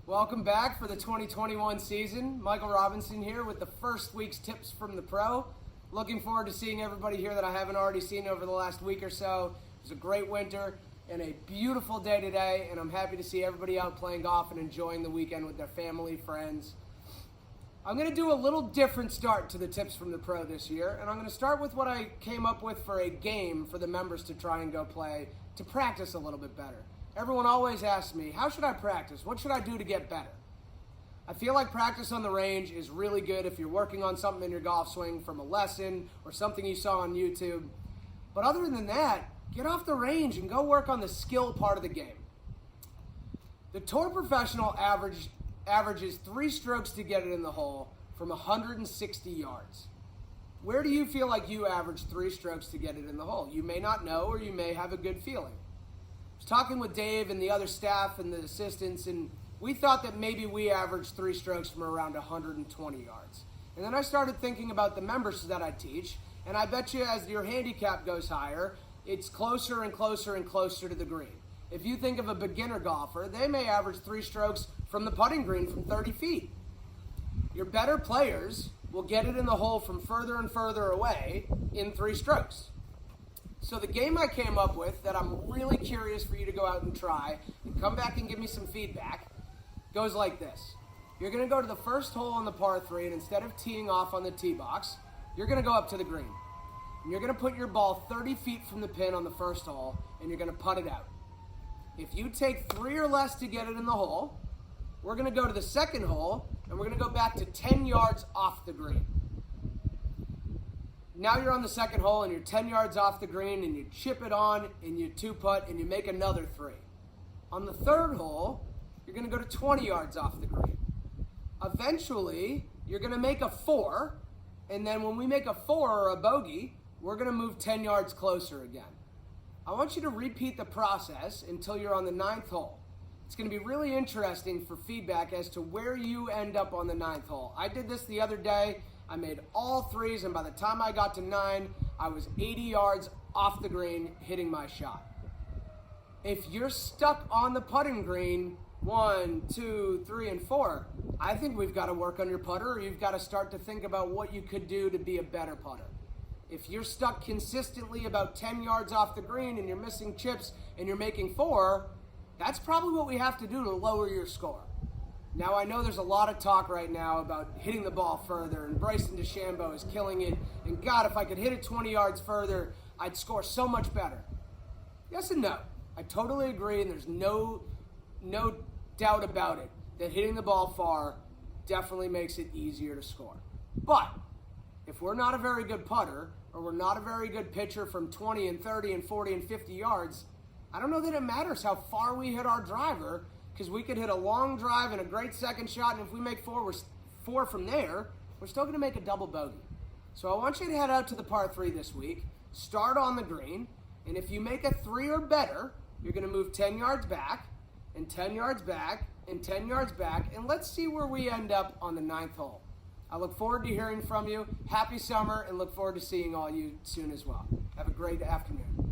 Welcome back for the 2021 season. Michael Robinson here with the first week's tips from the pro. Looking forward to seeing everybody here that I haven't already seen over the last week or so. It was a great winter and a beautiful day today, and I'm happy to see everybody out playing golf and enjoying the weekend with their family, friends. I'm going to do a little different start to the tips from the pro this year, and I'm going to start with what I came up with for a game for the members to try and go play to practice a little bit better. Everyone always asks me, how should I practice? What should I do to get better? I feel like practice on the range is really good if you're working on something in your golf swing from a lesson or something you saw on YouTube. But other than that, get off the range and go work on the skill part of the game. The Tour Professional averages 3 strokes to get it in the hole from 160 yards. Where do you feel like you average 3 strokes to get it in the hole? You may not know, or you may have a good feeling. I was talking with Dave and the other staff and the assistants, and we thought that maybe we averaged 3 strokes from around 120 yards. And then I started thinking about the members that I teach, and I bet you as your handicap goes higher, it's closer and closer and closer to the green. If you think of a beginner golfer, they may average 3 strokes from the putting green from 30 feet. Your better players will get it in the hole from further and further away in 3 strokes. So the game I came up with that I'm really curious for you to go out and try and come back and give me some feedback goes like this. You're going to go to the first hole on the par 3, and instead of teeing off on the tee box, you're going to go up to the green. And you're going to put your ball 30 feet from the pin on the first hole, and you're going to putt it out. If you take 3 or less to get it in the hole, we're going to go to the second hole, and we're going to go back to 10 yards off the green. Now you're on the second hole and you're 10 yards off the green, and you chip it on and you 2-putt and you make another 3. On the third hole, you're going to go to 20 yards off the green. Eventually, you're going to make a 4, and then when we make a 4 or a bogey, we're going to move 10 yards closer again. I want you to repeat the process until you're on the 9th hole. It's going to be really interesting for feedback as to where you end up on the 9th hole. I did this the other day. I made all 3s, and by the time I got to 9, I was 80 yards off the green hitting my shot. If you're stuck on the putting green 1, 2, 3, and 4, I think we've got to work on your putter, or you've got to start to think about what you could do to be a better putter. If you're stuck consistently about 10 yards off the green and you're missing chips and you're making 4, that's probably what we have to do to lower your score. Now, I know there's a lot of talk right now about hitting the ball further, and Bryson DeChambeau is killing it, and God, if I could hit it 20 yards further, I'd score so much better. Yes and no. I totally agree, and there's no doubt about it that hitting the ball far definitely makes it easier to score. But if we're not a very good putter, or we're not a very good pitcher from 20 and 30 and 40 and 50 yards, I don't know that it matters how far we hit our driver, because we could hit a long drive and a great second shot, and if we make 4 from there, we're still going to make a double bogey. So I want you to head out to the par 3 this week, start on the green, and if you make a 3 or better, you're going to move 10 yards back, and 10 yards back, and 10 yards back, and let's see where we end up on the 9th hole. I look forward to hearing from you. Happy summer, and look forward to seeing all you soon as well. Have a great afternoon.